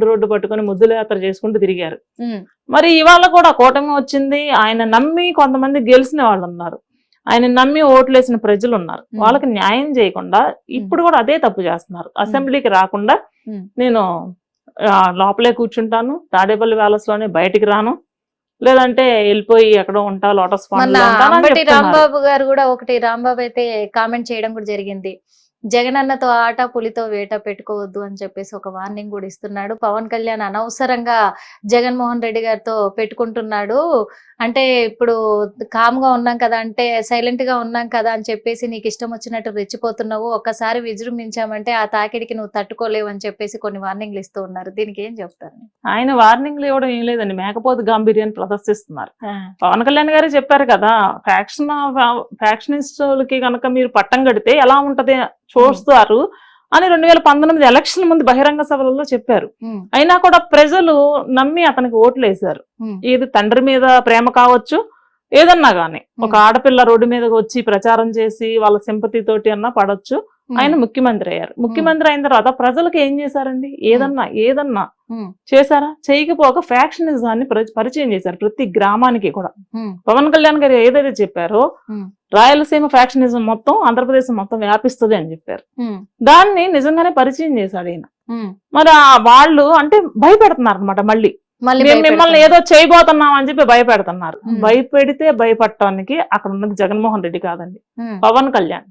Road పట్టుకొని ముద్దుల యాత్ర చేసుకుంటూ తిరిగారు. మరి ఇవాళ కూడా కూటమి వచ్చింది, ఆయన నమ్మి కొంతమంది గెలిచిన వాళ్ళు ఉన్నారు, ఆయన నమ్మి ఓట్లేసిన ప్రజలు ఉన్నారు. వాళ్ళకి న్యాయం చేయకుండా ఇప్పుడు కూడా అదే తప్పు చేస్తున్నారు. అసెంబ్లీకి రాకుండా నేను లోపలే కూర్చుంటాను, తాడేపల్లి ప్యాలెస్ లోనే బయటికి రాను, లేదంటే వెళ్ళిపోయి ఎక్కడో ఉంటా, లోటస్ పాండ్ లో ఉంటాను అని చెప్తున్నారు. రాంబాబు గారు కూడా ఒకటి, రాంబాబు అయితే కామెంట్ చేయడం కూడా జరిగింది, జగనన్నతో ఆట పులితో వేట పెట్టుకోవద్దు అని చెప్పేసి ఒక వార్నింగ్ కూడా ఇస్తున్నాడు. పవన్ కళ్యాణ్ అనవసరంగా జగన్మోహన్ రెడ్డి గారితో పెట్టుకుంటున్నాడు, అంటే ఇప్పుడు కామ్గా ఉన్నాం కదా, అంటే సైలెంట్ గా ఉన్నాం కదా అని చెప్పేసి నీకు ఇష్టం వచ్చినట్టు రెచ్చిపోతున్నావు, ఒక్కసారి విజృంభించామంటే ఆ తాకిడికి నువ్వు తట్టుకోలేవు అని చెప్పేసి కొన్ని వార్నింగ్లు ఇస్తూ ఉన్నారు. దీనికి ఏం చెప్తారు? ఆయన వార్నింగ్లు ఇవ్వడం ఏం లేదండి, మేకపోతు గాంభీర్యాన్ని ప్రదర్శిస్తున్నారు. పవన్ కళ్యాణ్ గారే చెప్పారు కదా, ఫ్యాక్షనిస్టులకి కనుక మీరు పట్టం కడితే ఎలా ఉంటది చూస్తారు అని 2019 ఎలక్షన్ ముందు బహిరంగ సభలలో చెప్పారు. అయినా కూడా ప్రజలు నమ్మి అతనికి ఓట్లు వేశారు. ఇది తండ్రి మీద ప్రేమ కావచ్చు, ఏదన్నా గానీ ఒక ఆడపిల్ల రోడ్డు మీదకి వచ్చి ప్రచారం చేసి వాళ్ళ సింపతి తోటి అన్నా పడొచ్చు, ఆయన ముఖ్యమంత్రి అయ్యారు. ముఖ్యమంత్రి అయిన తర్వాత ప్రజలకు ఏం చేశారండి? ఏదన్నా చేశారా? చేయకపోక ఫ్యాక్షనిజాన్ని పరిచయం చేశారు ప్రతి గ్రామానికి కూడా. పవన్ కళ్యాణ్ గారు ఏదైతే చెప్పారో రాయలసీమ ఫ్యాక్షనిజం మొత్తం ఆంధ్రప్రదేశ్ మొత్తం వ్యాపిస్తుంది అని చెప్పారు, దాన్ని నిజంగానే పరిచయం చేశాడు ఈయన. మరి వాళ్ళు అంటే భయపెడుతున్నారు అనమాట, మళ్ళీ మిమ్మల్ని ఏదో చేయబోతున్నాం అని చెప్పి భయపెడుతున్నారు. భయపెడితే భయపడటానికి అక్కడ ఉన్నది జగన్మోహన్ రెడ్డి కాదండి, పవన్ కళ్యాణ్.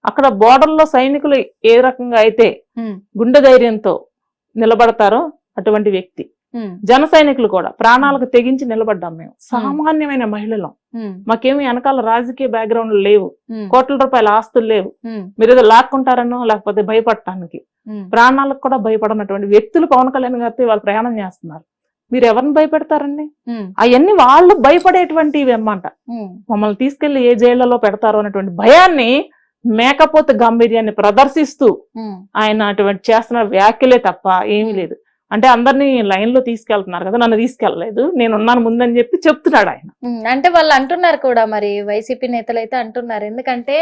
అక్కడ బోర్డర్ లో సైనికులు ఏ రకంగా అయితే గుండె ధైర్యంతో నిలబడతారో అటువంటి వ్యక్తి. జన సైనికులు కూడా ప్రాణాలకు తెగించి నిలబడ్డాం మేము, సామాన్యమైన మహిళలం, మాకేమి వెనకాల రాజకీయ బ్యాక్గ్రౌండ్ లేవు, కోట్ల రూపాయల ఆస్తులు లేవు, మీరు ఏదో లాక్కుంటారనో లేకపోతే భయపడటానికి ప్రాణాలకు కూడా భయపడనటువంటి వ్యక్తులు పవన్ కళ్యాణ్ గారితో వాళ్ళు ప్రయాణం చేస్తున్నారు. మీరు ఎవరిని భయపెడతారండి? అవన్నీ వాళ్ళు భయపడేటువంటివి అన్నమాట. మమ్మల్ని తీసుకెళ్లి ఏ జైళ్లలో పెడతారో అనేటువంటి భయాన్ని, మేకపోతు గంభీర్యాన్ని ప్రదర్శిస్తూ ఆయన అటువంటి చేస్తున్న వ్యాఖ్యలే తప్ప ఏమీ లేదు. అంటే అందరినీ లైన్ లో తీసుకెళ్తున్నారు కదా, నన్ను తీసుకెళ్లలేదు, నేనున్నాను ముందని చెప్పి చెప్తున్నాడు ఆయన. అంటే వాళ్ళు అంటున్నారు కూడా, మరి వైసీపీ నేతలు అయితే అంటున్నారు, ఎందుకంటే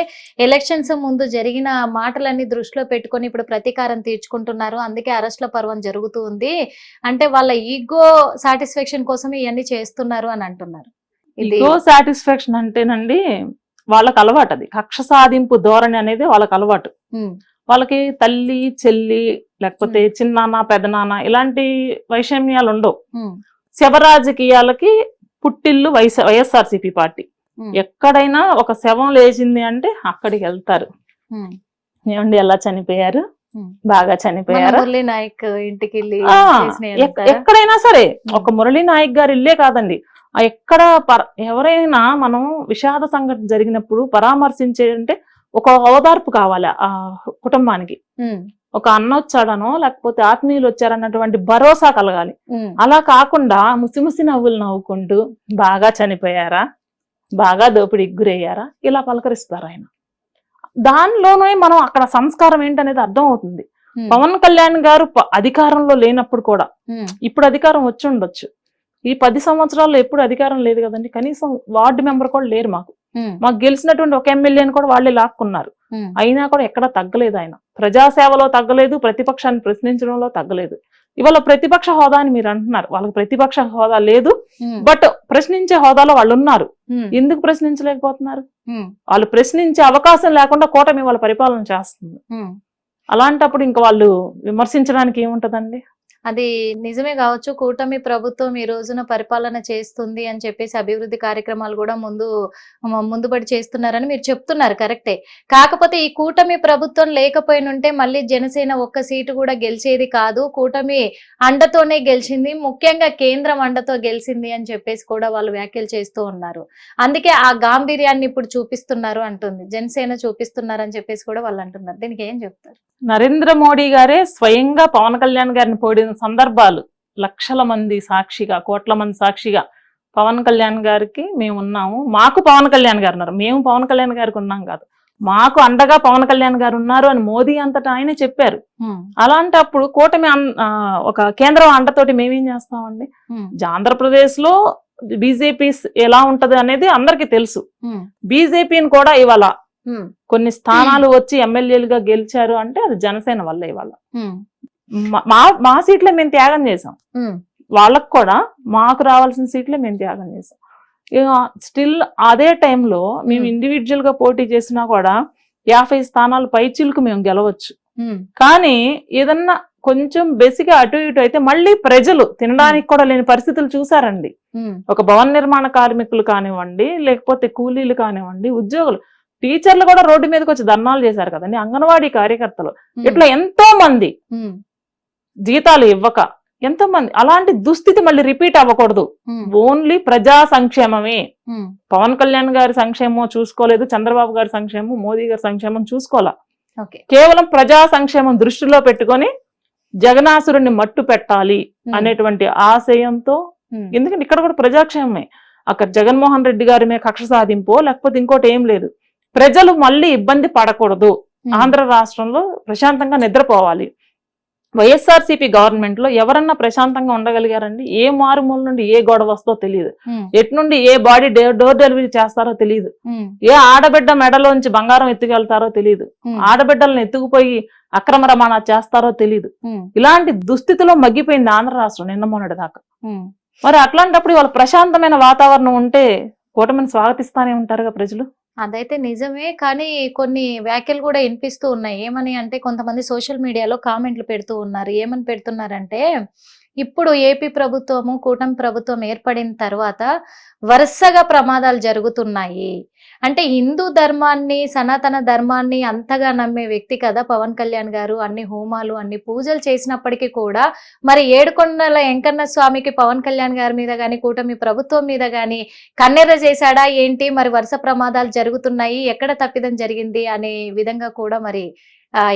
ఎలక్షన్స్ ముందు జరిగిన మాటలన్నీ దృష్టిలో పెట్టుకొని ఇప్పుడు ప్రతీకారం తీర్చుకుంటున్నారు, అందుకే అరెస్ట్ల పర్వం జరుగుతూ ఉంది, అంటే వాళ్ళ ఈగో సాటిస్ఫాక్షన్ కోసం ఇవన్నీ చేస్తున్నారు అని అంటున్నారు. ఈగో సాటిస్ఫాక్షన్ అంటేనండి వాళ్ళకి అలవాటు, అది కక్ష సాధింపు ధోరణి అనేది వాళ్ళకి అలవాటు. వాళ్ళకి తల్లి చెల్లి లేకపోతే చిన్నాన్న పెదనాన్న ఇలాంటి వైషమ్యాలు ఉండవు. శవ రాజకీయాలకి పుట్టిల్లు వైఎస్ఆర్సీపీ పార్టీ. ఎక్కడైనా ఒక శవం లేచింది అంటే అక్కడికి వెళ్తారు. ఏమండి ఎలా చనిపోయారు, బాగా చనిపోయారు, నాయక్ ఇంటికి ఎక్కడైనా సరే, ఒక మురళీ నాయక్ గారి ఇల్లే కాదండి, ఎక్కడ ఎవరైనా మనం విషాద సంఘటన జరిగినప్పుడు పరామర్శించే అంటే ఒక ఓదార్పు కావాలి ఆ కుటుంబానికి. ఒక అన్న వచ్చాడనో లేకపోతే ఆత్మీయులు వచ్చారన్నటువంటి భరోసా కలగాలి. అలా కాకుండా ముసిముసి నవ్వులు నవ్వుకుంటూ బాగా చనిపోయారా, బాగా దోపిడీకి గురయ్యారా ఇలా పలకరిస్తారు ఆయన. దానిలోనే మనం అక్కడ సంస్కారం ఏంటనేది అర్థం అవుతుంది. పవన్ కళ్యాణ్ గారు అధికారంలో లేనప్పుడు కూడా, ఇప్పుడు అధికారం వచ్చి ఉండొచ్చు, ఈ 10 సంవత్సరాల్లో ఎప్పుడు అధికారం లేదు కదండి, కనీసం వార్డు మెంబర్ కూడా లేరు మాకు గెలిచినటువంటి ఒక ఎమ్మెల్యేని కూడా వాళ్ళే లాక్కున్నారు. అయినా కూడా ఎక్కడా తగ్గలేదు ఆయన, ప్రజాసేవలో తగ్గలేదు, ప్రతిపక్షాన్ని ప్రశ్నించడంలో తగ్గలేదు. ఇవాళ ప్రతిపక్ష హోదా అని మీరు అంటున్నారు, వాళ్ళకి ప్రతిపక్ష హోదా లేదు, బట్ ప్రశ్నించే హోదాలో వాళ్ళు ఉన్నారు. ఎందుకు ప్రశ్నించలేకపోతున్నారు? వాళ్ళు ప్రశ్నించే అవకాశం లేకుండా కూటమి వాళ్ళ పరిపాలన చేస్తుంది. అలాంటప్పుడు ఇంకా వాళ్ళు విమర్శించడానికి ఏముంటదండి? అది నిజమే కావచ్చు, కూటమి ప్రభుత్వం ఈ రోజున పరిపాలన చేస్తుంది అని చెప్పేసి అభివృద్ధి కార్యక్రమాలు కూడా ముందుబడి చేస్తున్నారని మీరు చెప్తున్నారు, కరెక్టే. కాకపోతే ఈ కూటమి ప్రభుత్వం లేకపోయినుంటే మళ్ళీ జనసేన ఒక్క సీటు కూడా గెలిచేది కాదు, కూటమి అండతోనే గెలిచింది, ముఖ్యంగా కేంద్రం అండతో గెలిచింది అని చెప్పేసి కూడా వాళ్ళు వ్యాఖ్యలు చేస్తూ ఉన్నారు. అందుకే ఆ గాంభీర్యాన్ని ఇప్పుడు చూపిస్తున్నారు అంటుంది జనసేన, చూపిస్తున్నారు అని చెప్పేసి కూడా వాళ్ళు అంటున్నారు. దీనికి ఏం చెప్తారు? నరేంద్ర మోడీ గారే స్వయంగా పవన్ కళ్యాణ్ గారిని పొడిన సందర్భాలు లక్షల మంది సాక్షిగా, కోట్ల మంది సాక్షిగా పవన్ కళ్యాణ్ గారికి మేము ఉన్నాము, మాకు పవన్ కళ్యాణ్ గారు ఉన్నారు, మేము పవన్ కళ్యాణ్ గారికి ఉన్నాం కాదు, మాకు అండగా పవన్ కళ్యాణ్ గారు ఉన్నారు అని మోదీ అంతటా ఆయనే చెప్పారు. అలాంటప్పుడు కూటమి ఒక కేంద్రం అండతోటి మేమేం చేస్తామండి? ఆంధ్రప్రదేశ్ లో బీజేపీ ఎలా ఉంటది అనేది అందరికీ తెలుసు. బీజేపీని కూడా ఇవాళ కొన్ని స్థానాలు వచ్చి ఎమ్మెల్యేలుగా గెలిచారు అంటే అది జనసేన వల్ల. ఇవాళ మా సీట్లే మేము త్యాగం చేసాం, వాళ్ళకు కూడా మాకు రావాల్సిన సీట్లే మేము త్యాగం చేసాం. స్టిల్ అదే టైంలో మేము ఇండివిజువల్ గా పోటీ చేసినా కూడా 50 స్థానాలు పైచిలకు మేము గెలవచ్చు. కానీ ఏదన్నా కొంచెం బేసిక్ అటు ఇటు అయితే మళ్ళీ ప్రజలు తినడానికి కూడా లేని పరిస్థితులు చూసారండి. ఒక భవన నిర్మాణ కార్మికులు కానివ్వండి, లేకపోతే కూలీలు కానివ్వండి, ఉద్యోగులు, టీచర్లు కూడా రోడ్డు మీదకి వచ్చి ధర్నాలు చేశారు కదండి, అంగన్వాడీ కార్యకర్తలు, ఇట్లా ఎంతో మంది జీతాలు ఇవ్వక ఎంతో మంది. అలాంటి దుస్థితి మళ్ళీ రిపీట్ అవ్వకూడదు. ఓన్లీ ప్రజా సంక్షేమమే. పవన్ కళ్యాణ్ గారి సంక్షేమం చూసుకోలేదు, చంద్రబాబు గారి సంక్షేమం, మోదీ గారి సంక్షేమం చూసుకోవాలా. కేవలం ప్రజా సంక్షేమం దృష్టిలో పెట్టుకొని జగనాసురుణ్ణి మట్టు పెట్టాలి అనేటువంటి ఆశయంతో, ఎందుకంటే ఇక్కడ కూడా ప్రజాక్షేమమే, అక్కడ జగన్మోహన్ రెడ్డి గారి మీద కక్ష సాధింపో లేకపోతే ఇంకోటి ఏం లేదు. ప్రజలు మళ్ళీ ఇబ్బంది పడకూడదు, ఆంధ్ర రాష్ట్రంలో ప్రశాంతంగా నిద్రపోవాలి. వైఎస్ఆర్సీపీ గవర్నమెంట్ లో ఎవరన్నా ప్రశాంతంగా ఉండగలిగారండి? ఏ మారుమూల నుండి ఏ గొడవ వస్తుందో తెలియదు, ఎటు నుండి ఏ బాడీ డోర్ డెలివరీ చేస్తారో తెలియదు, ఏ ఆడబిడ్డ మెడలోంచి బంగారం ఎత్తుకెళ్తారో తెలియదు, ఆడబిడ్డలను ఎత్తుకుపోయి అక్రమ రవాణా చేస్తారో తెలియదు. ఇలాంటి దుస్థితిలో మగ్గిపోయింది ఆంధ్ర రాష్ట్రం నిన్న మొన్నటి దాకా. మరి అట్లాంటప్పుడు వాళ్ళ ప్రశాంతమైన వాతావరణం ఉంటే కూటమిని స్వాగతిస్తానే ఉంటారుగా ప్రజలు. అదైతే నిజమే, కానీ కొన్ని వ్యాఖ్యలు కూడా వినిపిస్తూ ఉన్నాయి. ఏమని అంటే కొంతమంది సోషల్ మీడియాలో కామెంట్లు పెడుతూ ఉన్నారు. ఏమని పెడుతున్నారంటే, ఇప్పుడు ఏపీ ప్రభుత్వము కూటమి ప్రభుత్వం ఏర్పడిన తర్వాత వరుసగా ప్రమాదాలు జరుగుతున్నాయి. అంటే హిందూ ధర్మాన్ని, సనాతన ధర్మాన్ని అంతగా నమ్మే వ్యక్తి కదా పవన్ కళ్యాణ్ గారు. అన్ని హోమాలు, అన్ని పూజలు చేసినప్పటికీ కూడా మరి ఏడుకొండల వెంకన్న స్వామికి పవన్ కళ్యాణ్ గారి మీద గాని, కూటమి ప్రభుత్వం మీద గాని కన్నెర్ర చేశాడా ఏంటి? మరి వరుస ప్రమాదాలు జరుగుతున్నాయి, ఎక్కడ తప్పిదం జరిగింది అనే విధంగా కూడా మరి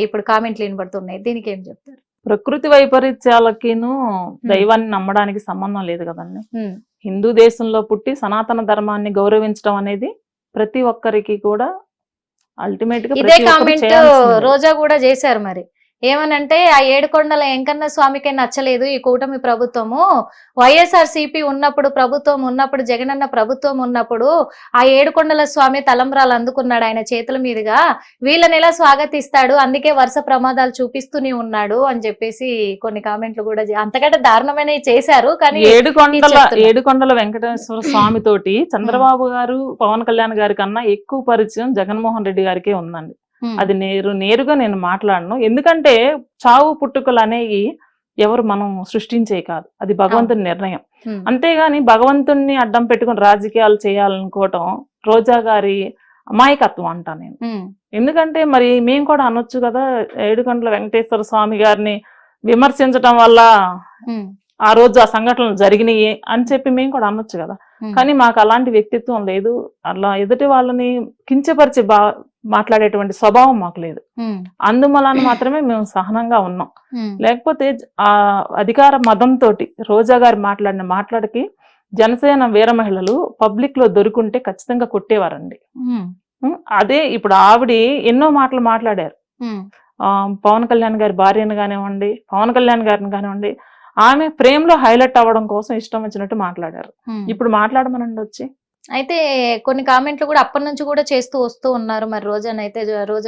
ఇప్పుడు కామెంట్లు వినబడుతున్నాయి. దీనికి ఏం చెప్తారు? ప్రకృతి వైపరీత్యాలకిను దైవాన్ని నమ్మడానికి సంబంధం లేదు కదండి. హిందూ దేశంలో పుట్టి సనాతన ధర్మాన్ని గౌరవించడం అనేది ప్రతి ఒక్కరికి కూడా అల్టిమేట్ గా ఇదే కామెంట్ రోజా కూడా చేశారు. మరి ఏమనంటే, ఆ ఏడుకొండల వెంకన్న స్వామికే నచ్చలేదు ఈ కూటమి ప్రభుత్వము. వైఎస్ఆర్సీపీ ఉన్నప్పుడు, ప్రభుత్వం ఉన్నప్పుడు, జగనన్న ప్రభుత్వం ఉన్నప్పుడు ఆ ఏడుకొండల స్వామి తలంబ్రాలు అందుకున్నాడు ఆయన చేతుల మీదుగా, వీళ్ళని ఎలా స్వాగతిస్తాడు, అందుకే వరుస ప్రమాదాలు చూపిస్తూనే ఉన్నాడు అని చెప్పేసి కొన్ని కామెంట్లు కూడా అంతకంటే దారుణమైనవి చేశారు. కానీ ఏడుకొండల వెంకటేశ్వర స్వామి తోటి చంద్రబాబు గారు, పవన్ కళ్యాణ్ గారి కన్నా ఎక్కువ పరిచయం జగన్మోహన్ రెడ్డి గారికే ఉందండి. అది నేరుగా నేను మాట్లాడను. ఎందుకంటే చావు పుట్టుకలు అనేవి ఎవరు మనం సృష్టించే కాదు, అది భగవంతుని నిర్ణయం. అంతేగాని భగవంతుణ్ణి అడ్డం పెట్టుకుని రాజకీయాలు చేయాలనుకోవటం రోజా గారి అమాయకత్వం అంటా నేను. ఎందుకంటే మరి మేము కూడా అనొచ్చు కదా, ఏడుకొండల వెంకటేశ్వర స్వామి గారిని విమర్శించటం వల్ల ఆ రోజు ఆ సంఘటనలు జరిగినాయి అని చెప్పి మేము కూడా అనొచ్చు కదా. కానీ మాకు అలాంటి వ్యక్తిత్వం లేదు, అలా ఎదుటి వాళ్ళని కించపరిచి మాట్లాడేటువంటి స్వభావం మాకు లేదు. అందువలన మాత్రమే మేము సహనంగా ఉన్నాం. లేకపోతే ఆ అధికార మదంతో రోజా గారు మాట్లాడిన మాట్లాడికి జనసేన వీర మహిళలు పబ్లిక్ లో దొరుకుంటే ఖచ్చితంగా కొట్టేవారండి. అదే ఇప్పుడు ఆవిడ ఎన్నో మాటలు మాట్లాడారు. పవన్ కళ్యాణ్ గారి భార్యను కానివ్వండి, పవన్ కళ్యాణ్ గారిని కానివ్వండి, ఆమె ప్రేమ్ లో హైలైట్ అవ్వడం కోసం ఇష్టం వచ్చినట్టు మాట్లాడారు. ఇప్పుడు మాట్లాడమనండి వచ్చి. అయితే కొన్ని కామెంట్లు కూడా అప్పటి నుంచి కూడా చేస్తూ వస్తూ ఉన్నారు మరి రోజా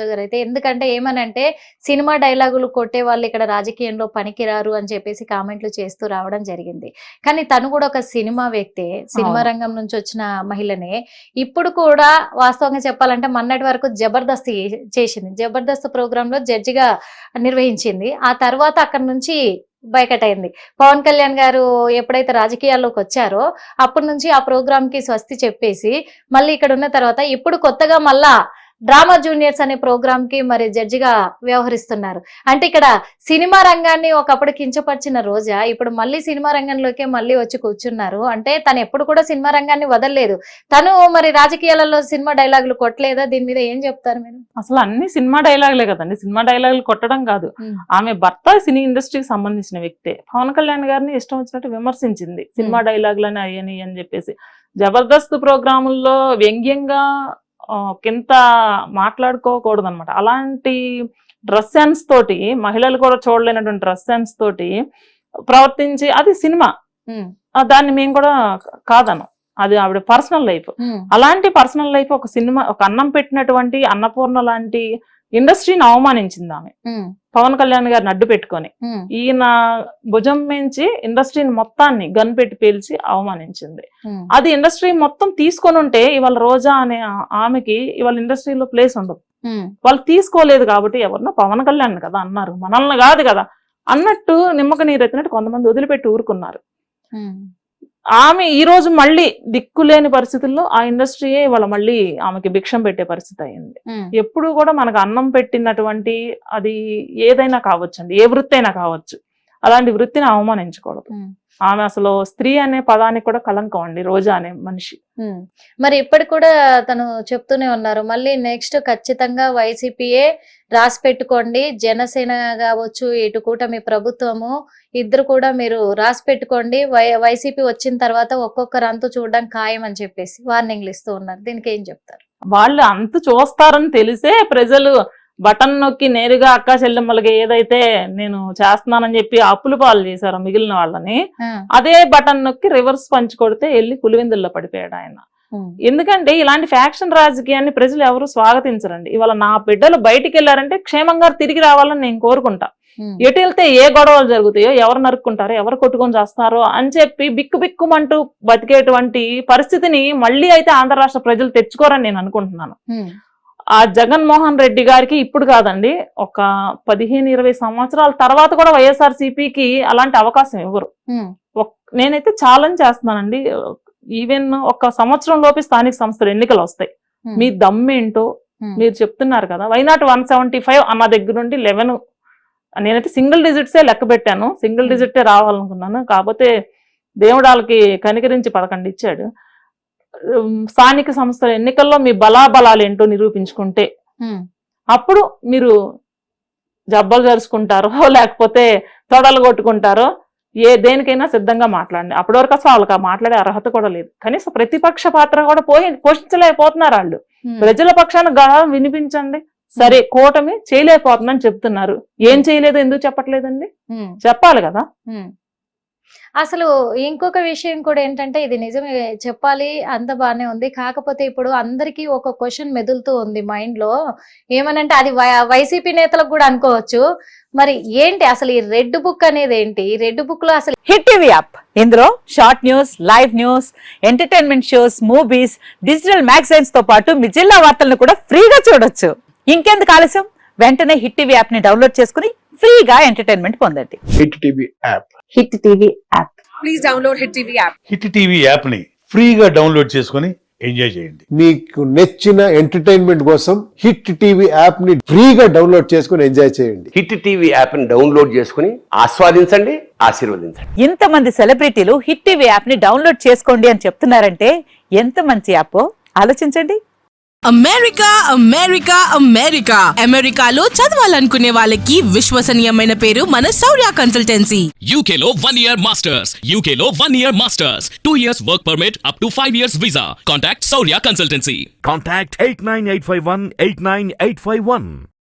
గారు అయితే. ఎందుకంటే ఏమనంటే, సినిమా డైలాగులు కొట్టే వాళ్ళు ఇక్కడ రాజకీయంలో పనికిరారు అని చెప్పేసి కామెంట్లు చేస్తూ రావడం జరిగింది. కానీ తను కూడా ఒక సినిమా వ్యక్తే, సినిమా రంగం నుంచి వచ్చిన మహిళనే. ఇప్పుడు కూడా వాస్తవంగా చెప్పాలంటే మొన్నటి వరకు జబర్దస్త్ చేసింది, జబర్దస్త్ ప్రోగ్రామ్ లో జడ్జిగా నిర్వహించింది. ఆ తర్వాత అక్కడ నుంచి బైకట్ అయింది. పవన్ కళ్యాణ్ గారు ఎప్పుడైతే రాజకీయాల్లోకి వచ్చారో అప్పటి నుంచి ఆ ప్రోగ్రామ్ కి స్వస్తి చెప్పేసి మళ్ళీ ఇక్కడ ఉన్న తర్వాత ఇప్పుడు కొత్తగా మళ్ళా డ్రామా జూనియర్స్ అనే ప్రోగ్రామ్ కి మరి జడ్జిగా వ్యవహరిస్తున్నారు. అంటే ఇక్కడ సినిమా రంగాన్ని ఒకప్పుడు కించపరిచిన రోజా ఇప్పుడు మళ్ళీ సినిమా రంగంలోకే మళ్ళీ వచ్చి కూర్చున్నారు. అంటే తను ఎప్పుడు కూడా సినిమా రంగాన్ని వదలలేదు. తను మరి రాజకీయాలలో సినిమా డైలాగులు కొట్టలేదా? దీని మీద ఏం చెప్తారు మీరు? అసలు అన్ని సినిమా డైలాగులే కదండి. సినిమా డైలాగులు కొట్టడం కాదు, ఆమె భర్త సినీ ఇండస్ట్రీకి సంబంధించిన వ్యక్తే. పవన్ కళ్యాణ్ గారిని ఇష్టం వచ్చినట్టు విమర్శించింది, సినిమా డైలాగులని అయ్యని అని చెప్పేసి. జబర్దస్త్ ప్రోగ్రాముల్లో వ్యంగ్యంగా కింద మాట్లాడుకోకూడదు అనమాట. అలాంటి డ్రెస్ సెన్స్ తోటి, మహిళలు కూడా చూడలేనటువంటి డ్రెస్ సెన్స్ తోటి ప్రవర్తించి, అది సినిమా, దాన్ని మేము కూడా కాదను, అది ఆవిడ పర్సనల్ లైఫ్. అలాంటి పర్సనల్ లైఫ్ ఒక సినిమా, ఒక అన్నం పెట్టినటువంటి అన్నపూర్ణ లాంటి ఇండస్ట్రీని అవమానించింది ఆమె. పవన్ కళ్యాణ్ గారిని అడ్డు పెట్టుకొని ఈయన భుజం మించి ఇండస్ట్రీని మొత్తాన్ని గన్ పెట్టి పేల్చి అవమానించింది. అది ఇండస్ట్రీ మొత్తం తీసుకొని ఉంటే ఇవాళ రోజా అనే ఆమెకి ఇవాళ ఇండస్ట్రీలో ప్లేస్ ఉండదు. వాళ్ళు తీసుకోలేదు కాబట్టి ఎవరినో పవన్ కళ్యాణ్ కదా అన్నారు, మనల్ని కాదు కదా అన్నట్టు నిమ్మక నీరెత్తినట్టు కొంతమంది వదిలిపెట్టి ఊరుకున్నారు. ఆమె ఈ రోజు మళ్ళీ దిక్కులేని పరిస్థితుల్లో ఆ ఇండస్ట్రీయే ఇవాళ మళ్ళీ ఆమెకి భిక్షం పెట్టే పరిస్థితి అయింది. ఎప్పుడు కూడా మనకు అన్నం పెట్టినటువంటి అది ఏదైనా కావచ్చండి, ఏ వృత్తి అయినా కావచ్చు, అలాంటి వృత్తిని అవమానించకూడదు. ఆమె అసలు స్త్రీ అనే పదానికి కూడా కలంకం అండి, రోజా అనే మనిషి. మరి ఇప్పటికి కూడా తను చెప్తూనే ఉన్నారు, మళ్ళీ నెక్స్ట్ ఖచ్చితంగా వైసీపీయే రాసి పెట్టుకోండి, జనసేన కావచ్చు ఇటు కూటమి ప్రభుత్వము ఇద్దరు కూడా మీరు రాసి పెట్టుకోండి, వైసీపీ వచ్చిన తర్వాత ఒక్కొక్కరు అంతు చూడడం ఖాయం అని చెప్పేసి వార్నింగ్లు ఇస్తూ ఉన్నారు. దీనికి ఏం చెప్తారు? వాళ్ళు అంతు చూస్తారని తెలిసే ప్రజలు బటన్ నొక్కి నేరుగా అక్క చెల్లెమ్మలకి ఏదైతే నేను చేస్తున్నానని చెప్పి అప్పులు పాలు చేశారో మిగిలిన వాళ్ళని, అదే బటన్ నొక్కి రివర్స్ పంచి కొడితే వెళ్ళి పులివెందుల్లో పడిపోయాడు ఆయన. ఎందుకంటే ఇలాంటి ఫ్యాక్షన్ రాజకీయాన్ని ప్రజలు ఎవరు స్వాగతించరండి. ఇవాళ నా బిడ్డలు బయటికి వెళ్ళారంటే క్షేమంగా తిరిగి రావాలని నేను కోరుకుంటా. ఎటు వెళ్తే ఏ గొడవలు జరుగుతాయో, ఎవరు నరుక్కుంటారో, ఎవరు కొట్టుకొని చేస్తారో అని చెప్పి బిక్కుమంటూ బతికేటువంటి పరిస్థితిని మళ్ళీ అయితే ఆంధ్ర రాష్ట్ర ప్రజలు తెచ్చుకోరని నేను అనుకుంటున్నాను. ఆ జగన్మోహన్ రెడ్డి గారికి ఇప్పుడు కాదండి, ఒక 15-20 సంవత్సరాల తర్వాత కూడా వైఎస్ఆర్సీపీకి అలాంటి అవకాశం ఇవ్వరు. నేనైతే ఛాలెంజ్ చేస్తున్నానండి, ఈవెన్ ఒక సంవత్సరం లోపే స్థానిక సంస్థల ఎన్నికలు వస్తాయి. మీ దమ్మేంటో మీరు చెప్తున్నారు కదా, వైనాట్ 175 అన్న దగ్గర నుండి 11, నేనైతే సింగిల్ డిజిట్సే లెక్క పెట్టాను, సింగిల్ డిజిటే రావాలనుకున్నాను. కాకపోతే దేవుడు వాళ్ళకి కనికరించి 11 ఇచ్చాడు. స్థానిక సంస్థల ఎన్నికల్లో మీ బలాబలాలు ఏంటో నిరూపించుకుంటే అప్పుడు మీరు జబ్బలు జరుచుకుంటారో లేకపోతే తొడలు కొట్టుకుంటారో దేనికైనా సిద్ధంగా మాట్లాడండి. అప్పటి వరకు అసలు వాళ్ళకి మాట్లాడే అర్హత కూడా లేదు. కనీసం ప్రతిపక్ష పాత్ర కూడా పోషించలేకపోతున్నారు వాళ్ళు. ప్రజల పక్షాన గళం వినిపించండి. సరే, కూటమి చేయలేకపోతుందని చెప్తున్నారు, ఏం చేయలేదు ఎందుకు చెప్పట్లేదండి? చెప్పాలి కదా. అసలు ఇంకొక విషయం కూడా ఏంటంటే, ఇది నిజమే చెప్పాలి, అంత బానే ఉంది. కాకపోతే ఇప్పుడు అందరికీ ఒక క్వశ్చన్ మెదులుతూ ఉంది మైండ్ లో, ఏమనంటే అది వైసీపీ నేతలకు కూడా అనుకోవచ్చు. మరి ఏంటి అసలు ఈ రెడ్ బుక్ అనేది ఏంటి? ఈ రెడ్ బుక్ లో అసలు హిట్ టీవీ యాప్, ఇందులో short news, live news, entertainment shows, movies, digital magazines తో పాటు మీ జిల్లా వార్తలను కూడా ఫ్రీగా చూడొచ్చు. ఇంకెందుకు ఆలస్యం, వెంటనే హిట్ టీవీ యాప్ ని డౌన్లోడ్ చేసుకుని ఫ్రీగా ఎంటర్టైన్మెంట్ పొందండి. Hit TV app, hit TV app, please download hit TV app. Hit TV app ని ఫ్రీగా డౌన్లోడ్ చేసుకుని ఎంజాయ్ చేయండి. మీకు నచ్చిన ఎంటర్టైన్మెంట్ కోసం హిట్ టీవీ యాప్ ని ఫ్రీగా డౌన్లోడ్ చేసుకుని ఎంజాయ్ చేయండి. హిట్ టీవీ యాప్ ని డౌన్లోడ్ చేసుకుని ఆస్వాదించండి, ఆశీర్వదించండి. ఇంతమంది సెలబ్రిటీలు హిట్ టీవీ యాప్ ని డౌన్లోడ్ చేసుకోండి అని చెప్తున్నారంటే ఎంత మంచి యాప్ ఆలోచించండి. అమెరికా అమెరికా అమెరికా అమెరికాలో చదవాలనుకునే వాళ్ళకి విశ్వసనీయమైన పేరు మన శౌర్య కన్సల్టెన్సీ. UK లో 1 year masters, UK లో 1 year masters, 2 years work permit up to 5 years visa. Contact Saurya Consultancy. Contact 89851 89851.